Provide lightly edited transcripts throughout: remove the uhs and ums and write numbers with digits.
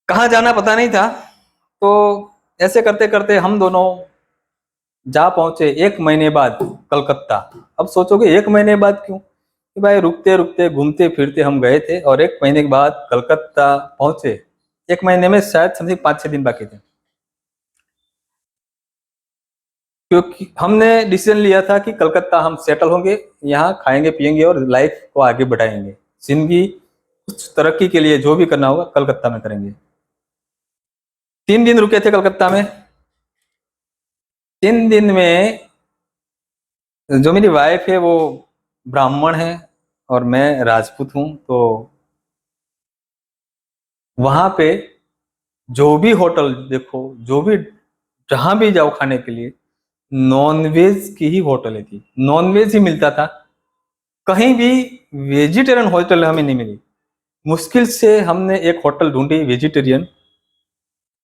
कहाँ जाना पता नहीं था। तो ऐसे करते करते हम दोनों जा पहुंचे 1 महीने बाद कलकत्ता। अब सोचोगे 1 महीने बाद क्यों, कि भाई रुकते रुकते घूमते फिरते हम गए थे और 1 महीने के बाद कलकत्ता पहुंचे। 1 महीने में शायद समथिंग 5-6 दिन बाकी थे, क्योंकि हमने डिसीजन लिया था कि कलकत्ता हम सेटल होंगे, यहाँ खाएंगे पिएंगे और लाइफ को आगे बढ़ाएंगे। जिंदगी कुछ तरक्की के लिए जो भी करना होगा कलकत्ता में करेंगे। 3 दिन रुके थे कलकत्ता में। 3 दिन में जो मेरी वाइफ है वो ब्राह्मण है और मैं राजपूत हूँ। तो वहां पे जो भी होटल देखो, जो भी जहां भी जाओ खाने के लिए, नॉनवेज की ही होटलें थी, नॉनवेज ही मिलता था। कहीं भी वेजिटेरियन होटल हमें नहीं मिली। मुश्किल से हमने एक होटल ढूंढी वेजिटेरियन,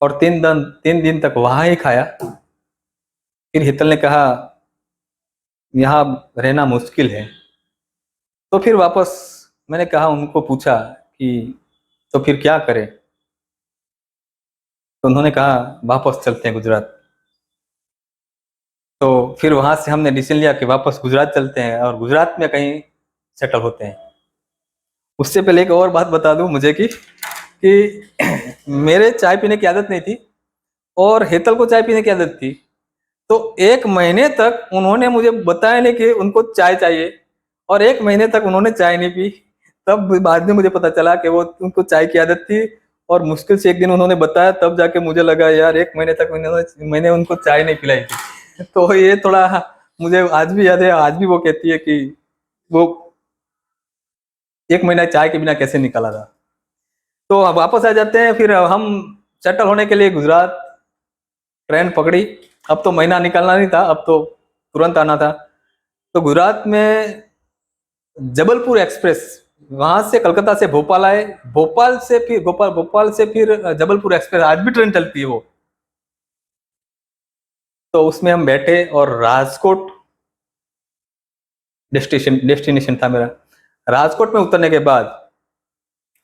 और 3 दिन तक वहां ही खाया। फिर हितल ने कहा यहाँ रहना मुश्किल है। तो फिर वापस मैंने कहा, उनको पूछा कि तो फिर क्या करें। तो उन्होंने कहा वापस चलते हैं गुजरात। तो फिर वहां से हमने डिसीजन लिया कि वापस गुजरात चलते हैं और गुजरात में कहीं सेटल होते हैं। उससे पहले एक और बात बता दूं मुझे कि मेरे चाय पीने की आदत नहीं थी और हेतल को चाय पीने की आदत थी। तो 1 महीने तक उन्होंने मुझे बताया नहीं कि उनको चाय चाहिए, और 1 महीने तक उन्होंने चाय नहीं पी। तब बाद में मुझे पता चला कि वो उनको चाय की आदत थी, और मुश्किल से एक दिन उन्होंने बताया, तब जाके मुझे लगा यार 1 महीने तक मैंने उनको चाय नहीं पिलाई थी। तो ये थोड़ा मुझे आज भी याद है। आज भी वो कहती है कि वो 1 महीना चाय के बिना कैसे निकाला था। तो अब वापस आ जाते हैं। फिर हम सेटल होने के लिए गुजरात ट्रेन पकड़ी। अब तो महीना निकालना नहीं था, अब तो तुरंत आना था। तो गुजरात में जबलपुर एक्सप्रेस, वहां से कलकत्ता से भोपाल आए, भोपाल से फिर भोपाल से फिर जबलपुर एक्सप्रेस, आज भी ट्रेन चलती है वो। तो उसमें हम बैठे और राजकोट डेस्टिनेशन था मेरा। राजकोट में उतरने के बाद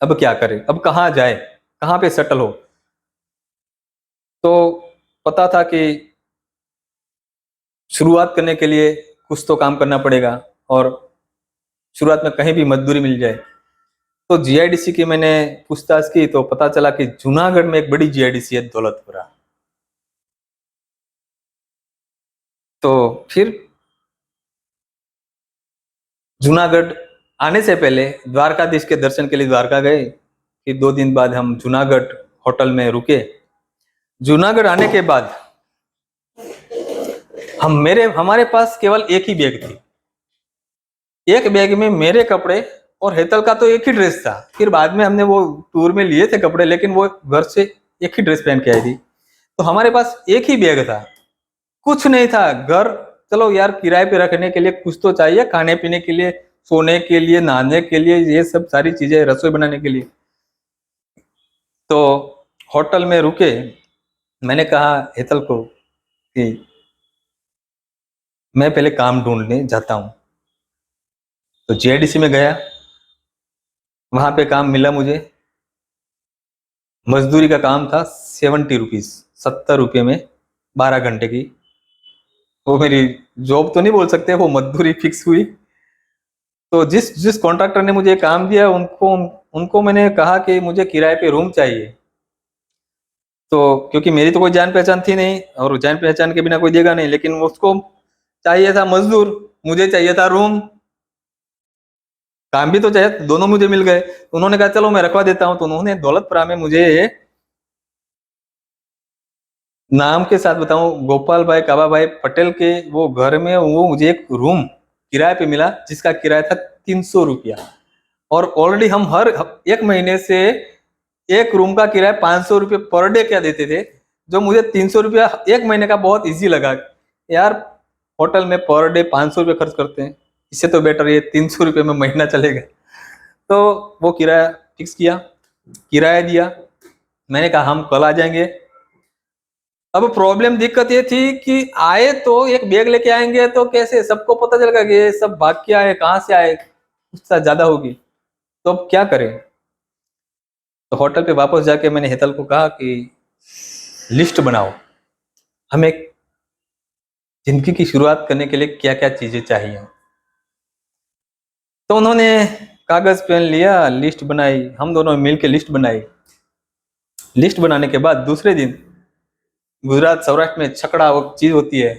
अब क्या करें, अब कहाँ जाए, कहाँ पे सेटल हो। तो पता था कि शुरुआत करने के लिए कुछ तो काम करना पड़ेगा, और शुरुआत में कहीं भी मजदूरी मिल जाए। तो जीआईडीसी की मैंने पूछताछ की तो पता चला कि जूनागढ़ में एक बड़ी जीआईडीसी है, दौलतपुरा। तो फिर जूनागढ़ आने से पहले द्वारकाधीश के दर्शन के लिए द्वारका गए। फिर 2 दिन बाद हम जूनागढ़ होटल में रुके। जूनागढ़ आने के बाद हमारे पास केवल एक ही बैग थी। एक बैग में मेरे कपड़े और हेतल का तो एक ही ड्रेस था। फिर बाद में हमने वो टूर में लिए थे कपड़े, लेकिन वो घर से एक ही ड्रेस पहन के आई थी। तो हमारे पास एक ही बैग था, कुछ नहीं था घर। चलो यार, किराए पे रखने के लिए कुछ तो चाहिए, खाने पीने के लिए, सोने के लिए, नहाने के लिए, ये सब सारी चीजें, रसोई बनाने के लिए। तो होटल में रुके। मैंने कहा हेतल को कि मैं पहले काम ढूंढने जाता हूँ। तो जीआईडीसी में गया, वहां पे काम मिला मुझे। मजदूरी का काम था, 70 रुपीज, 70 रुपये में 12 घंटे की। वो मेरी जॉब तो नहीं बोल सकते, वो मजदूरी फिक्स हुई। तो जिस जिस कॉन्ट्रैक्टर ने मुझे काम दिया, उनको उनको मैंने कहा कि मुझे किराए पे रूम चाहिए। तो क्योंकि मेरी तो कोई जान पहचान थी नहीं, और जान पहचान के बिना कोई देगा नहीं, लेकिन उसको चाहिए था मजदूर, मुझे चाहिए था रूम। काम भी तो चाहिए, दोनों मुझे मिल गए। तो उन्होंने कहा चलो मैं रखवा देता हूँ। तो उन्होंने दौलतपुरा में मुझे, नाम के साथ बताऊं, गोपाल भाई काबा भाई पटेल के वो घर में वो मुझे एक रूम किराए पे मिला, जिसका किराया था 300 रुपया। और ऑलरेडी हम हर 1 महीने से एक रूम का किराया 500 रुपये पर डे क्या देते थे, जो मुझे 300 रुपया 1 महीने का बहुत इजी लगा। यार, होटल में पर डे 500 रुपये खर्च करते हैं, इससे तो बेटर ये 300 रुपये में महीना चलेगा। तो वो किराया फिक्स किया, किराया दिया। मैंने कहा हम कल आ जाएंगे। अब प्रॉब्लम दिक्कत ये थी कि आए तो एक बैग लेके आएंगे तो कैसे सबको पता चलेगा कि ये सब भाग के आए, कहाँ से आए, कुछ ज्यादा होगी। तो अब क्या करें। तो होटल पे वापस जाके मैंने हेतल को कहा कि लिस्ट बनाओ, हमें जिंदगी की शुरुआत करने के लिए क्या क्या चीजें चाहिए। तो उन्होंने कागज पेन लिया, लिस्ट बनाई, हम दोनों मिलकर लिस्ट बनाई। लिस्ट बनाने के बाद दूसरे दिन गुजरात सौराष्ट्र में छकड़ा वो चीज होती है,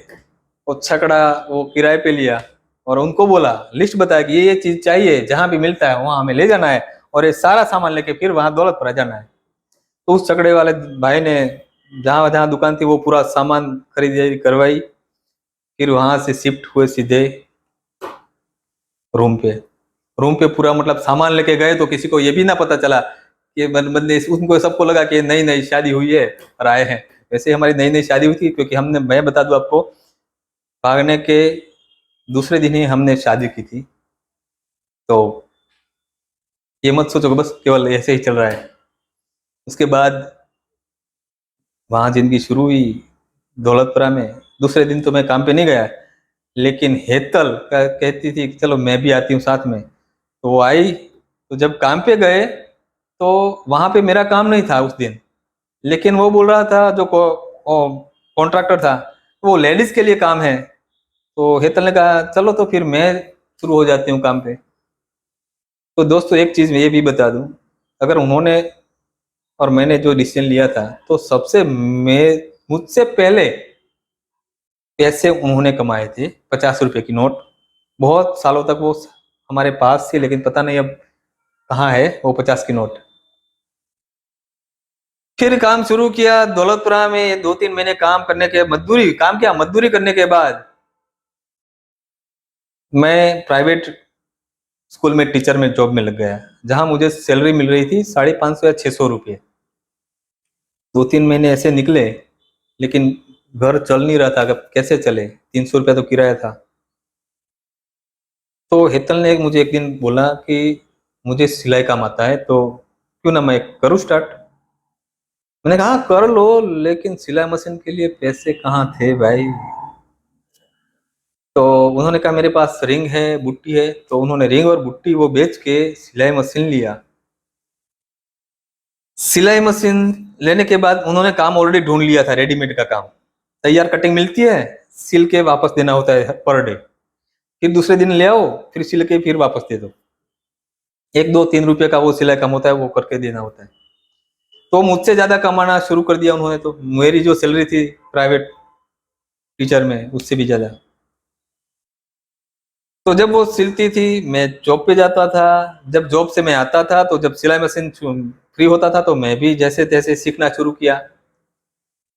वो छकड़ा वो किराए पे लिया और उनको बोला, लिस्ट बताया कि ये चीज चाहिए, जहां भी मिलता है वहां हमें ले जाना है और ये सारा सामान लेके फिर वहां दौलतपुरा जाना है। तो उस छकड़े वाले भाई ने जहां जहां दुकान थी वो पूरा सामान खरीदारी करवाई। फिर वहां से शिफ्ट हुए सीधे रूम पे। रूम पे पूरा मतलब सामान लेके गए तो किसी को ये भी ना पता चला कि बंदे, उनको सबको लगा कि नई नई शादी हुई है और आए हैं। वैसे हमारी नई नई शादी हुई थी, क्योंकि हमने, मैं बता दूं आपको, भागने के दूसरे दिन ही हमने शादी की थी। तो ये मत सोचो कि बस केवल ऐसे ही चल रहा है। उसके बाद वहां जिंदगी शुरू हुई दौलतपुरा में। दूसरे दिन तो मैं काम पे नहीं गया, लेकिन हेतल कहती थी कि चलो मैं भी आती हूँ साथ में। तो वो आई। तो जब काम पे गए तो वहां पे मेरा काम नहीं था उस दिन, लेकिन वो बोल रहा था जो कॉन्ट्रैक्टर था, वो लेडीज के लिए काम है। तो हेतल ने कहा चलो तो फिर मैं शुरू हो जाती हूँ काम पे। तो दोस्तों एक चीज मैं ये भी बता दूं, अगर उन्होंने और मैंने जो डिसीजन लिया था, तो सबसे मैं मुझसे पहले पैसे उन्होंने कमाए थे, 50 रुपए की नोट। बहुत सालों तक वो हमारे पास थी, लेकिन पता नहीं अब कहाँ है वो 50 की नोट। फिर काम शुरू किया दौलतपुरा में। 2-3 महीने काम करने के, मजदूरी काम किया, मजदूरी करने के बाद मैं प्राइवेट स्कूल में टीचर में जॉब में लग गया, जहां मुझे सैलरी मिल रही थी 550 या 600 रुपये। 2-3 महीने ऐसे निकले, लेकिन घर चल नहीं रहा था। अब कैसे चले, 300 रुपया तो किराया था। तो हेतल ने मुझे एक दिन बोला कि मुझे सिलाई काम आता है, तो क्यों ना मैं करूँ स्टार्ट। मैंने कहा कर लो, लेकिन सिलाई मशीन के लिए पैसे कहाँ थे भाई। तो उन्होंने कहा मेरे पास रिंग है, बुट्टी है। तो उन्होंने रिंग और बुट्टी वो बेच के सिलाई मशीन लिया। सिलाई मशीन लेने के बाद उन्होंने काम ऑलरेडी ढूंढ लिया था, रेडीमेड का काम। तैयार कटिंग मिलती है, सिल के वापस देना होता है पर डे। फिर दूसरे दिन ले आओ, फिर सिल के फिर वापस दे दो। 1-2-3 रुपए का वो सिलाई काम होता है, वो करके देना होता है। तो मुझसे ज्यादा कमाना शुरू कर दिया उन्होंने। तो मेरी जो सैलरी थी प्राइवेट टीचर में, उससे भी ज्यादा। तो जब वो सिलती थी मैं जॉब पे जाता था। जब जॉब से मैं आता था, तो जब सिलाई मशीन फ्री होता था, तो मैं भी जैसे तैसे सीखना शुरू किया।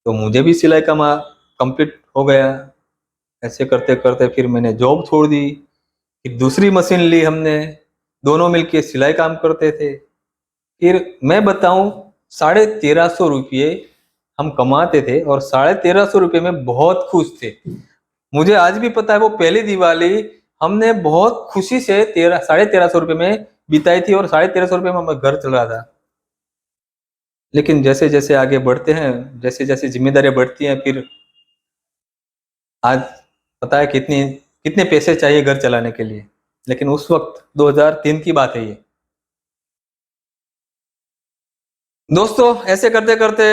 तो मुझे भी सिलाई का कंप्लीट हो गया। ऐसे करते करते फिर मैंने जॉब छोड़ दी। फिर दूसरी मशीन ली हमने, दोनों मिलके सिलाई काम करते थे। फिर मैं बताऊं, 1350 रुपये हम कमाते थे और 1350 रुपये में बहुत खुश थे। मुझे आज भी पता है वो पहली दिवाली हमने बहुत खुशी से 1350 रुपये में बिताई थी, और 1350 रुपये में हमारा घर चल रहा था। लेकिन जैसे जैसे आगे बढ़ते हैं, जैसे जैसे जिम्मेदारियां बढ़ती हैं, फिर आज पता है कितनी कितने पैसे चाहिए घर चलाने के लिए। लेकिन उस वक्त 2003 की बात है ये। दोस्तों ऐसे करते करते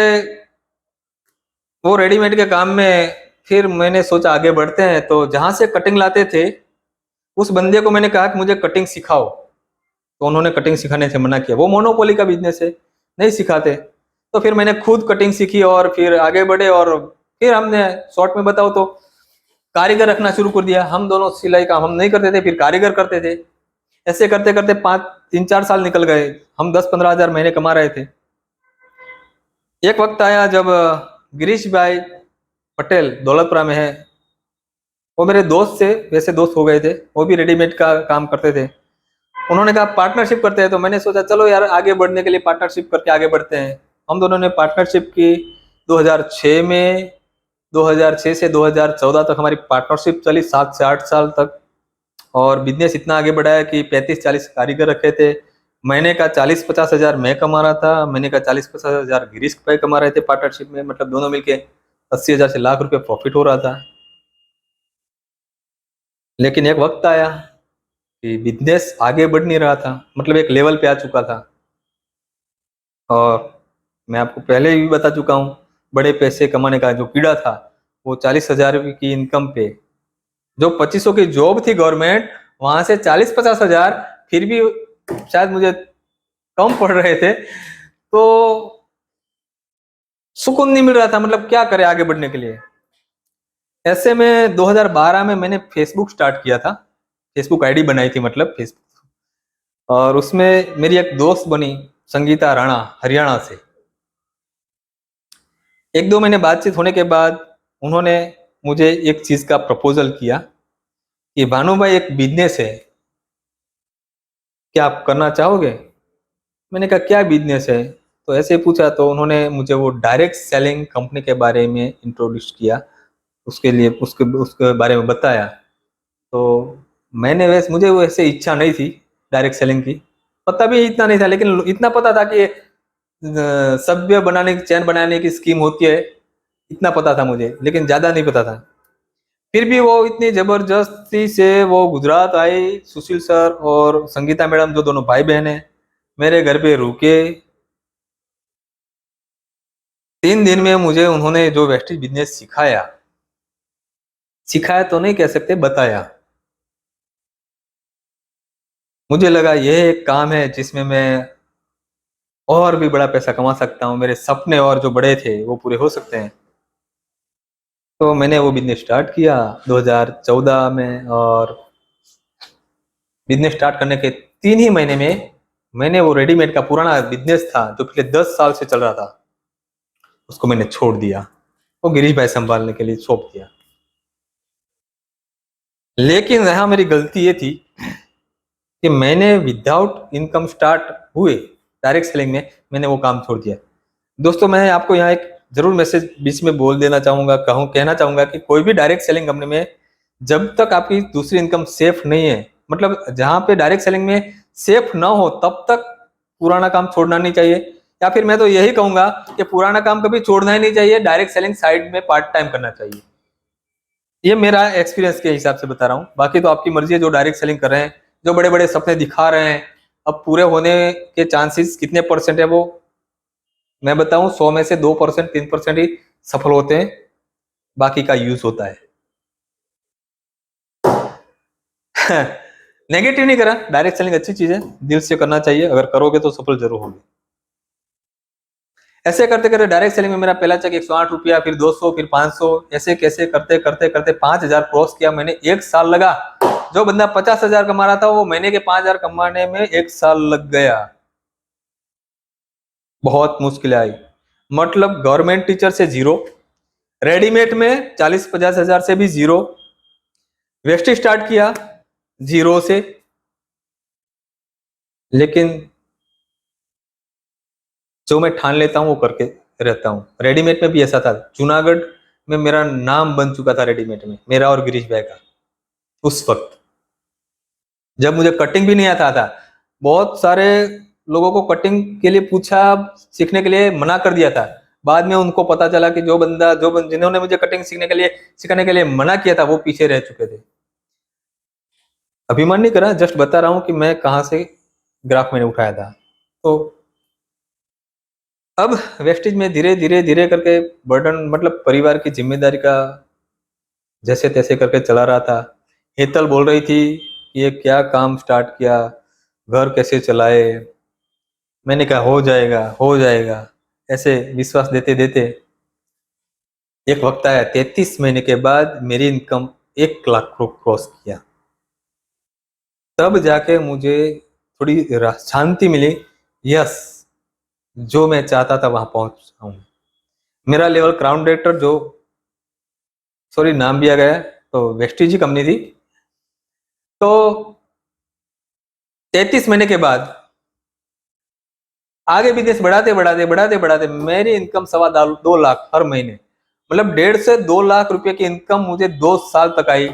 वो रेडीमेड के काम में फिर मैंने सोचा आगे बढ़ते हैं। तो जहां से कटिंग लाते थे, उस बंदे को मैंने कहा कि मुझे कटिंग सिखाओ। तो उन्होंने कटिंग सिखाने से मना किया, वो मोनोपोली का बिजनेस है, नहीं सिखाते। तो फिर मैंने खुद कटिंग सीखी और फिर आगे बढ़े। और फिर हमने, शॉर्ट में बताओ तो, कारीगर रखना शुरू कर दिया। हम दोनों सिलाई काम हम नहीं करते थे, फिर कारीगर करते थे। ऐसे करते करते 3-4 साल निकल गए। हम 10-15 हजार महीने कमा रहे थे। एक वक्त आया जब गिरीश भाई पटेल दौलतपुरा में है, वो मेरे दोस्त थे, वैसे दोस्त हो गए थे। वो भी रेडीमेड का काम करते थे। उन्होंने कहा पार्टनरशिप करते हैं। तो मैंने सोचा चलो यार, आगे बढ़ने के लिए पार्टनरशिप करके आगे बढ़ते हैं। हम दोनों ने पार्टनरशिप की 2006 में। 2006 से 2014 तक हमारी पार्टनरशिप चली, 7 से 8 साल तक। और बिजनेस इतना आगे बढ़ा है कि 35-40 कारीगर रखे थे। महीने का 40-50 हजार मैं कमा रहा था, महीने का 40-50 हजार गिरीश भाई कमा रहे थे पार्टनरशिप में। मतलब दोनों मिलके 80 हजार से लाख रुपए प्रॉफिट हो रहा था। लेकिन एक वक्त आया कि बिजनेस आगे बढ़ नहीं रहा था, मतलब एक लेवल पे आ चुका था। और मैं आपको पहले भी बता चुका हूँ, बड़े पैसे कमाने का जो कीड़ा था वो 40,000 की इनकम पे, जो 2500 की जॉब थी गवर्नमेंट, वहां से 40-50 हजार, फिर भी शायद मुझे कम पड़ रहे थे, तो सुकून नहीं मिल रहा था। मतलब क्या करे आगे बढ़ने के लिए। ऐसे में 2012 में मैंने फेसबुक स्टार्ट किया था, फेसबुक आईडी बनाई थी मतलब फेसबुक, और उसमें मेरी एक दोस्त बनी, संगीता राणा, हरियाणा से। 1-2 महीने बातचीत होने के बाद उन्होंने मुझे एक चीज का प्रपोजल किया कि भानु भाई एक बिजनेस है, क्या आप करना चाहोगे? मैंने कहा क्या बिजनेस है? तो ऐसे ही पूछा, तो उन्होंने मुझे वो डायरेक्ट सेलिंग कंपनी के बारे में इंट्रोड्यूस किया, उसके लिए उसके उसके बारे में बताया। तो मैंने वैसे, मुझे वैसे इच्छा नहीं थी डायरेक्ट सेलिंग की, पता भी इतना नहीं था, लेकिन इतना पता था कि सभ्य बनाने की, चैन बनाने की स्कीम होती है, इतना पता था मुझे, लेकिन ज्यादा नहीं पता था। फिर भी वो इतनी जबरदस्ती से वो गुजरात आई, सुशील सर और संगीता मैडम, जो दोनों भाई बहन है, मेरे घर पे रुके। 3 दिन में मुझे उन्होंने जो वेस्टेज बिजनेस सिखाया, सिखाया तो नहीं कह सकते, बताया। मुझे लगा यह एक काम है जिसमें मैं और भी बड़ा पैसा कमा सकता हूँ, मेरे सपने और जो बड़े थे वो पूरे हो सकते हैं। तो मैंने वो बिजनेस स्टार्ट किया 2014 में, और बिजनेस स्टार्ट करने के 3 ही महीने में मैंने वो रेडीमेड का पुराना बिजनेस था जो पिछले 10 साल से चल रहा था, उसको मैंने छोड़ दिया, वो गिरीश भाई संभालने के लिए सौंप दिया। लेकिन यहाँ मेरी गलती ये थी कि मैंने विदाउट इनकम स्टार्ट हुए डायरेक्ट सेलिंग में मैंने वो काम छोड़ दिया। दोस्तों, मैं आपको यहाँ एक जरूर मैसेज बीच में बोल देना चाहूंगा, कहना चाहूंगा कि कोई भी डायरेक्ट सेलिंग कंपनी में जब तक आपकी दूसरी इनकम सेफ नहीं है, मतलब जहां पे डायरेक्ट सेलिंग में सेफ ना हो, तब तक पुराना काम छोड़ना नहीं चाहिए। या फिर मैं तो यही कहूंगा कि पुराना काम कभी छोड़ना ही नहीं चाहिए, डायरेक्ट सेलिंग साइड में पार्ट टाइम करना चाहिए। ये मेरा एक्सपीरियंस के हिसाब से बता रहा हूँ, बाकी तो आपकी मर्जी है। जो डायरेक्ट सेलिंग कर रहे हैं, जो बड़े बड़े सपने दिखा रहे हैं, अब पूरे होने के चांसेस कितने परसेंट है वो मैं बताऊं, 100 में से 2%, 3% ही सफल होते हैं, बाकी का यूज होता है। नेगेटिव नहीं करा, डायरेक्ट सेलिंग अच्छी चीज है, दिल से करना चाहिए, अगर करोगे तो सफल जरूर होगे। ऐसे करते करते डायरेक्ट सेलिंग में मेरा पहला चेक 108 रुपया, फिर 200, फिर 500, ऐसे कैसे करते करते करते 5,000 क्रॉस किया मैंने। 1 साल लगा। जो बंदा 50,000 कमा रहा था, वो महीने के 5,000 कमाने में 1 साल लग गया। बहुत मुश्किल आई, मतलब गवर्नमेंट टीचर से जीरो, रेडीमेड में 40-50 हजार से भी जीरो, वेस्ट स्टार्ट किया जीरो से। लेकिन जो मैं ठान लेता हूँ वो करके रहता हूँ। रेडीमेड में भी ऐसा था, जूनागढ़ में मेरा नाम बन चुका था रेडीमेड में, मेरा और गिरीश भाई का। उस वक्त जब मुझे कटिंग भी नहीं आता था, बहुत सारे लोगों को कटिंग के लिए पूछा, सीखने के लिए मना कर दिया था। बाद में उनको पता चला कि जिन्होंने मुझे कटिंग सीखने के लिए, सिखाने के लिए मना किया था, वो पीछे रह चुके थे। अभिमान नहीं करा, जस्ट बता रहा हूँ कि मैं कहाँ से ग्राफ मैंने उठाया था। तो अब वेस्टेज में धीरे धीरे धीरे करके बर्डन, मतलब परिवार की जिम्मेदारी का जैसे तैसे करके चला रहा था। हेतल बोल रही थी कि ये क्या काम स्टार्ट किया, घर कैसे चलाए। मैंने कहा हो जाएगा हो जाएगा, ऐसे विश्वास देते देते एक वक्त आया, 33 महीने के बाद मेरी इनकम 1 लाख को क्रॉस किया। तब जाके मुझे थोड़ी शांति मिली। यस, जो मैं चाहता था वहां पहुंच हूं। मेरा लेवल क्राउन डायरेक्टर, जो सॉरी नाम भी आ गया, तो वेस्टीज ही कंपनी थी। तो 33 महीने के बाद आगे बिजनेस बढ़ाते बढ़ाते बढ़ाते बढ़ाते मेरी इनकम 2.25 लाख हर महीने, मतलब 1.5 से 2 लाख रुपए की इनकम मुझे 2 साल तक आई।